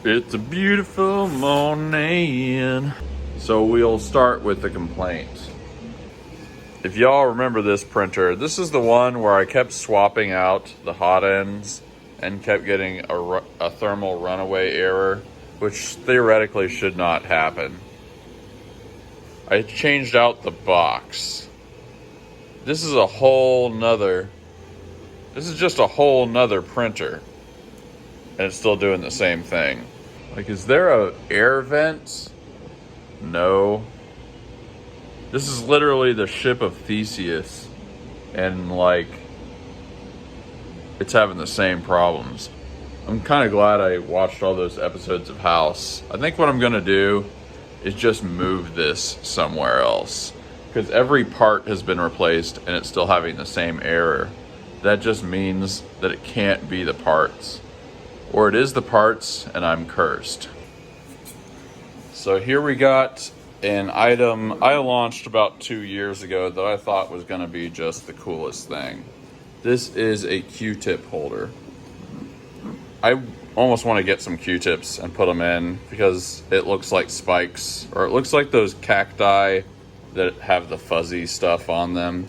It's a beautiful morning. So we'll start with the complaint. If y'all remember this printer, this is the one where I kept swapping out the hot ends and kept getting a thermal runaway error, which theoretically should not happen. I changed out the box. This is just a whole nother printer. And it's still doing the same thing. Like, is there a air vent? No. This is literally the ship of Theseus. And like, it's having the same problems. I'm kind of glad I watched all those episodes of House. I think what I'm gonna do is just move this somewhere else. Because every part has been replaced and it's still having the same error. That just means that it can't be the parts. Or it is the parts and I'm cursed. So here we got an item I launched about 2 years ago that I thought was gonna be just the coolest thing. This is a Q-tip holder. I almost want to get some Q-tips and put them in because it looks like spikes, or it looks like those cacti that have the fuzzy stuff on them.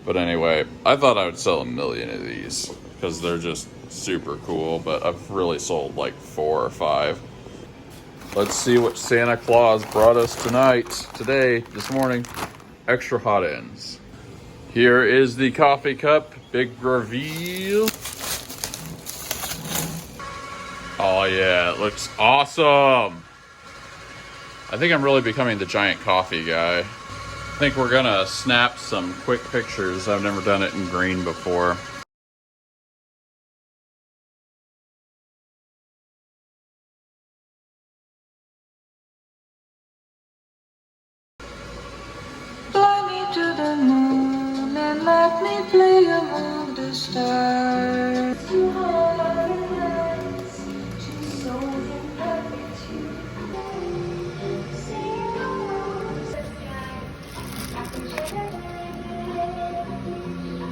But anyway, I thought I would sell 1 million of these because they're just super cool, but I've really sold like 4 or 5. Let's see what Santa Claus brought us this morning. Extra hot ends. Here is the coffee cup, big reveal. Oh yeah, it looks awesome. I think I'm really becoming the giant coffee guy. I think we're gonna snap some quick pictures. I've never done it in green before. Fly me to the moon and let me play among the stars.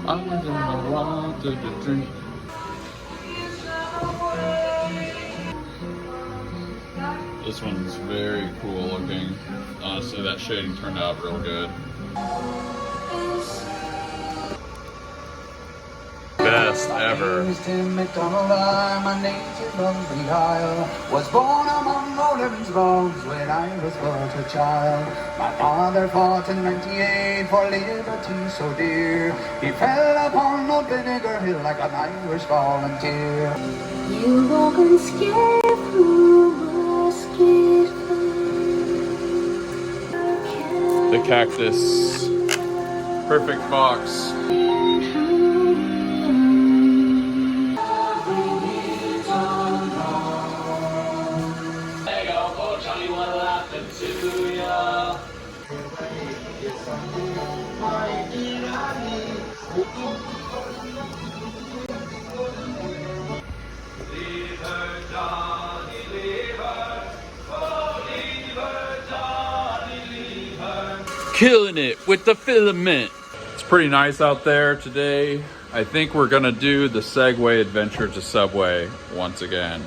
I was in the water to drink. This one's very cool looking. Honestly, that shading turned out real good. Best ever. My name is Tim McDonald, I'm a native of the Isle. Was born among O'Leary's bones when I was but a child. My father fought in '98 for liberty so dear. He fell upon Old Vinegar Hill like an Irish volunteer. You walk unscared through musket fire. The cactus. Perfect box. Killing it with the filament. It's pretty nice out there today. I think we're gonna do the Segway adventure to Subway once again.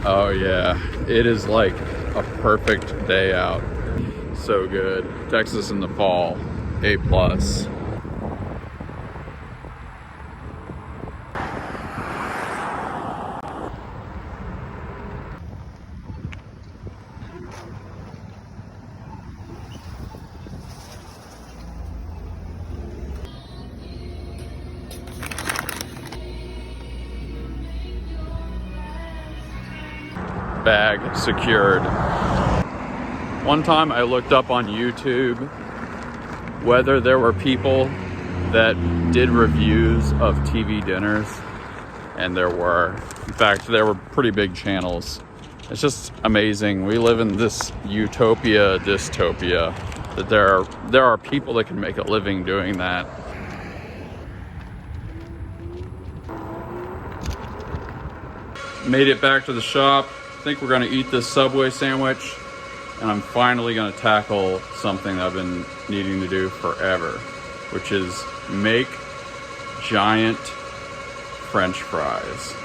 Oh yeah, it is like a perfect day out. So good. Texas in the fall, A+. Bag secured. One time I looked up on YouTube whether there were people that did reviews of TV dinners, and there were. In fact, there were pretty big channels. It's just amazing. We live in this utopia dystopia that there are people that can make a living doing that. Made it back to the shop. I think we're gonna eat this Subway sandwich, and I'm finally gonna tackle something that I've been needing to do forever, which is make giant French fries.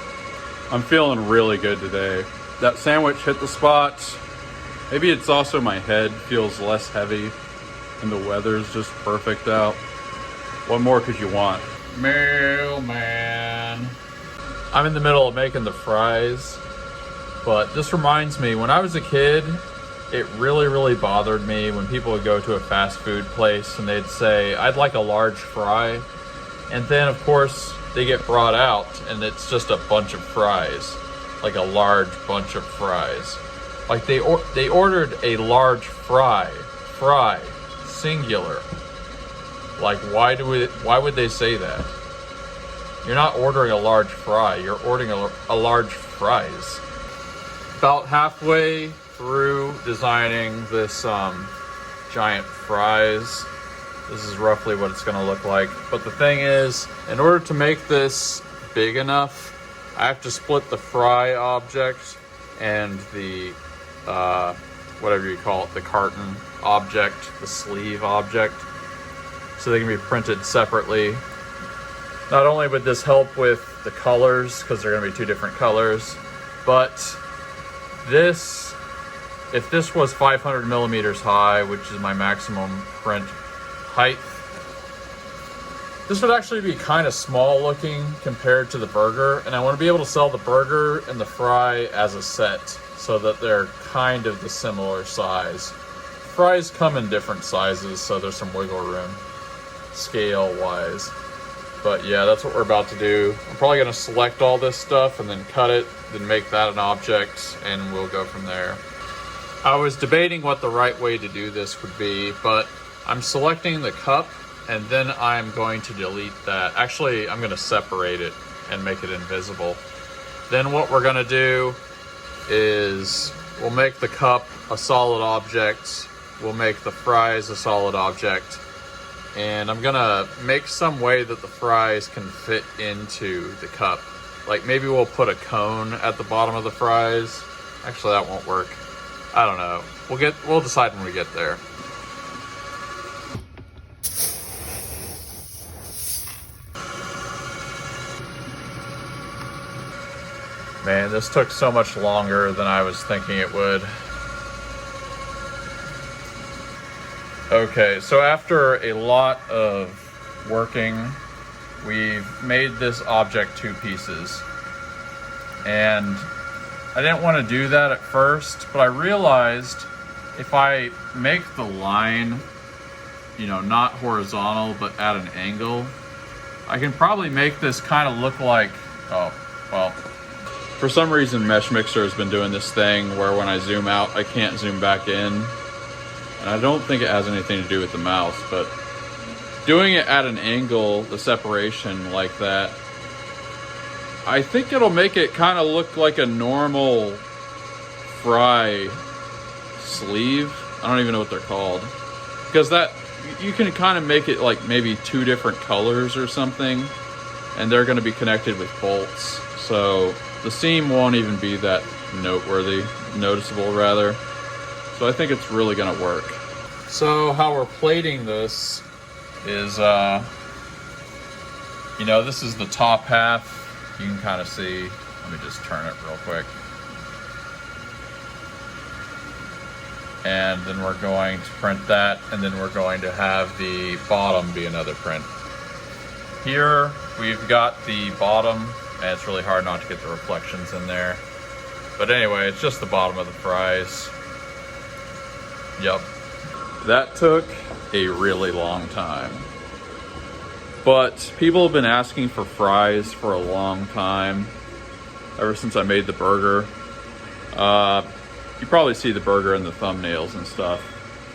I'm feeling really good today. That sandwich hit the spot. Maybe it's also my head feels less heavy and the weather's just perfect out. What more could you want? Mailman. I'm in the middle of making the fries, but this reminds me, when I was a kid, it really bothered me when people would go to a fast food place and they'd say, I'd like a large fry. And then of course they get brought out and it's just a bunch of fries, like a large bunch of fries. Like they ordered a large fry, singular. Like why would they say that? You're not ordering a large fry, you're ordering a large fries. About halfway through designing this giant fries. This is roughly what it's gonna look like. But the thing is, in order to make this big enough, I have to split the fry object and the, whatever you call it, the carton object, the sleeve object, so they can be printed separately. Not only would this help with the colors, because they're gonna be 2 different colors, but this, if this was 500 millimeters high, which is my maximum print height, this would actually be kind of small looking compared to the burger, and I want to be able to sell the burger and the fry as a set so that they're kind of the similar size. Fries come in different sizes, so there's some wiggle room scale wise. But yeah, that's what we're about to do. I'm probably going to select all this stuff and then cut it, then make that an object, and we'll go from there. I was debating what the right way to do this would be, but I'm selecting the cup and then I'm going to delete that. Actually, I'm going to separate it and make it invisible. Then what we're going to do is we'll make the cup a solid object. We'll make the fries a solid object. And I'm gonna make some way that the fries can fit into the cup. Like maybe we'll put a cone at the bottom of the fries. Actually, that won't work. I don't know. We'll decide when we get there. Man, this took so much longer than I was thinking it would. Okay, so after a lot of working, we've made this object 2 pieces. And I didn't want to do that at first, but I realized if I make the line, you know, not horizontal, but at an angle, I can probably make this kind of look like, oh, well, for some reason Mesh Mixer has been doing this thing where when I zoom out, I can't zoom back in. And I don't think it has anything to do with the mouse, but doing it at an angle, the separation like that, I think it'll make it kind of look like a normal fry sleeve. I don't even know what they're called. Because that, you can kind of make it like maybe 2 different colors or something, and they're going to be connected with bolts. So the seam won't even be that noticeable rather. So I think it's really going to work. So how we're plating this is, you know, this is the top half. You can kind of see. Let me just turn it real quick. And then we're going to print that, and then we're going to have the bottom be another print. Here we've got the bottom, and it's really hard not to get the reflections in there. But anyway, it's just the bottom of the fries. Yep. That took a really long time. But people have been asking for fries for a long time, ever since I made the burger. You probably see the burger in the thumbnails and stuff.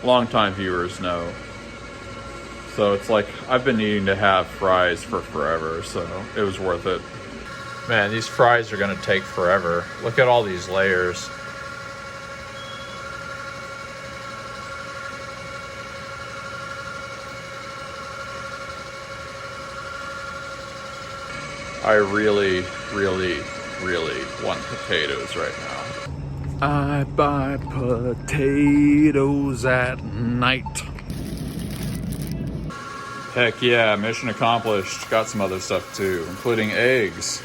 Long-time viewers know. So it's like, I've been needing to have fries for forever, so it was worth it. Man, these fries are gonna take forever. Look at all these layers. I really want potatoes right now. I buy potatoes at night. Heck yeah, mission accomplished. Got some other stuff too, including eggs.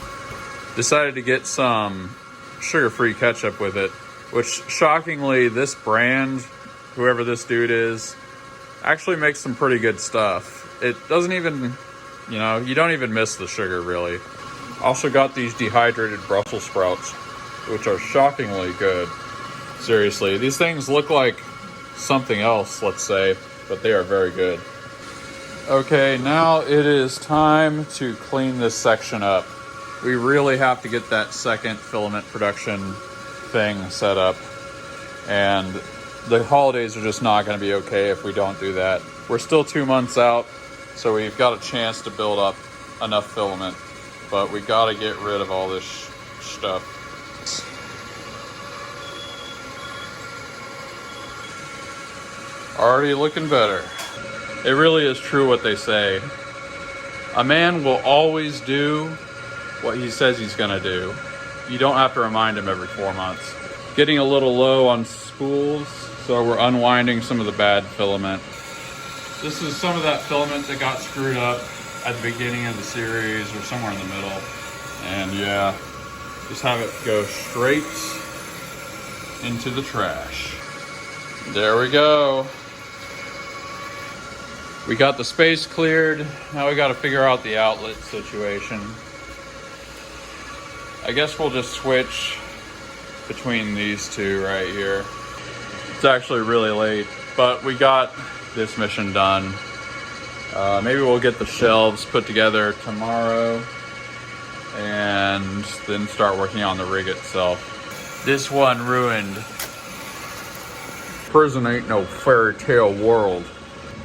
Decided to get some sugar-free ketchup with it, which shockingly, this brand, whoever this dude is, actually makes some pretty good stuff. It doesn't even, you know, you don't even miss the sugar really. Also got these dehydrated Brussels sprouts, which are shockingly good. Seriously, these things look like something else, let's say, but they are very good. Okay, now it is time to clean this section up. We really have to get that second filament production thing set up. And the holidays are just not going to be okay if we don't do that. We're still 2 months out, so we've got a chance to build up enough filament. But we got to get rid of all this stuff. Already looking better. It really is true what they say. A man will always do what he says he's gonna do. You don't have to remind him every 4 months. Getting a little low on spools, so we're unwinding some of the bad filament. This is some of that filament that got screwed up at the beginning of the series or somewhere in the middle. And yeah, just have it go straight into the trash. There we go. We got the space cleared. Now we got to figure out the outlet situation. I guess we'll just switch between these two right here. It's actually really late, but we got this mission done. Maybe we'll get the shelves put together tomorrow and then start working on the rig itself. This one ruined. Prison ain't no fairy tale world.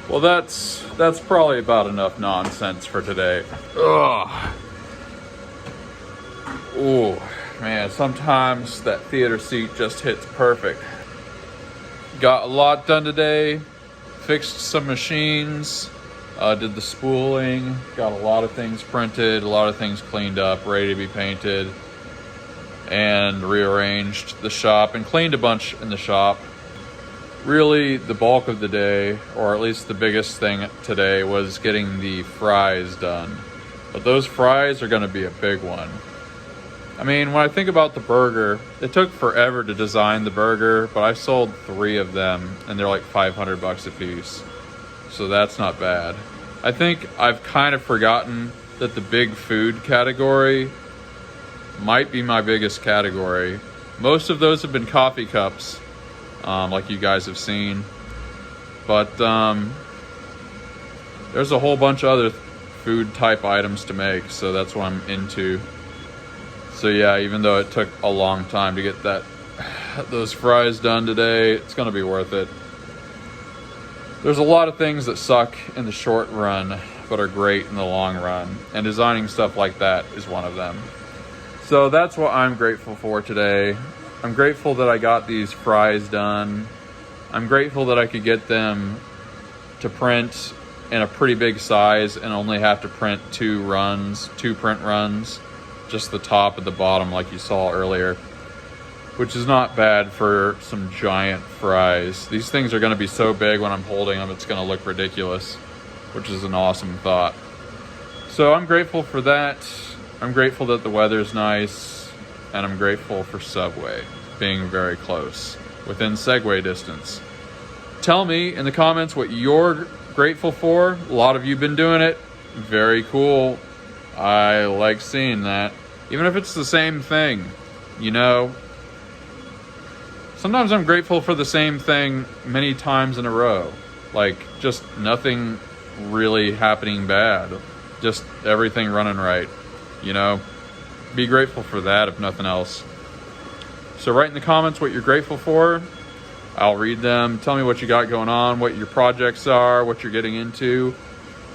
Well, that's probably about enough nonsense for today. Ugh. Ooh, man, sometimes that theater seat just hits perfect. Got a lot done today. Fixed some machines. Did the spooling. Got a lot of things printed. A lot of things cleaned up, ready to be painted. And rearranged the shop and cleaned a bunch in the shop. Really, the bulk of the day, or at least the biggest thing today, was getting the fries done. But those fries are going to be a big one. I mean, when I think about the burger, it took forever to design the burger, but I sold 3 of them, and they're like $500 a piece. So that's not bad. I think I've kind of forgotten that the big food category might be my biggest category. Most of those have been coffee cups. Like you guys have seen, but there's a whole bunch of other food type items to make, so that's what I'm into. So yeah, even though it took a long time to get those fries done today, it's gonna be worth it. There's a lot of things that suck in the short run but are great in the long run, and designing stuff like that is one of them. So that's what I'm grateful for today. I'm grateful that I got these fries done. I'm grateful that I could get them to print in a pretty big size and only have to print 2 print runs, just the top and the bottom like you saw earlier, which is not bad for some giant fries. These things are gonna be so big when I'm holding them, it's gonna look ridiculous, which is an awesome thought. So I'm grateful for that. I'm grateful that the weather's nice. And I'm grateful for Subway being very close, within Segway distance. Tell me in the comments what you're grateful for. A lot of you have been doing it. Very cool. I like seeing that. Even if it's the same thing, you know. Sometimes I'm grateful for the same thing many times in a row. Like, just nothing really happening bad. Just everything running right, you know. Be grateful for that, if nothing else. So write in the comments what you're grateful for. I'll read them. Tell me what you got going on, what your projects are, what you're getting into.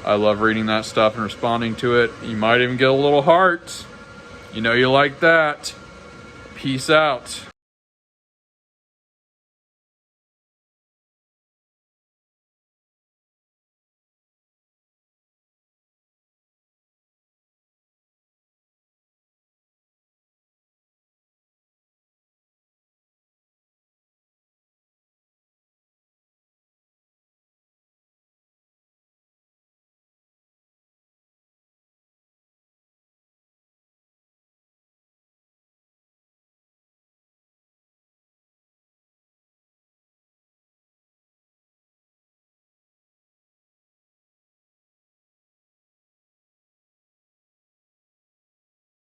I love reading that stuff and responding to it. You might even get a little heart. You know you like that. Peace out.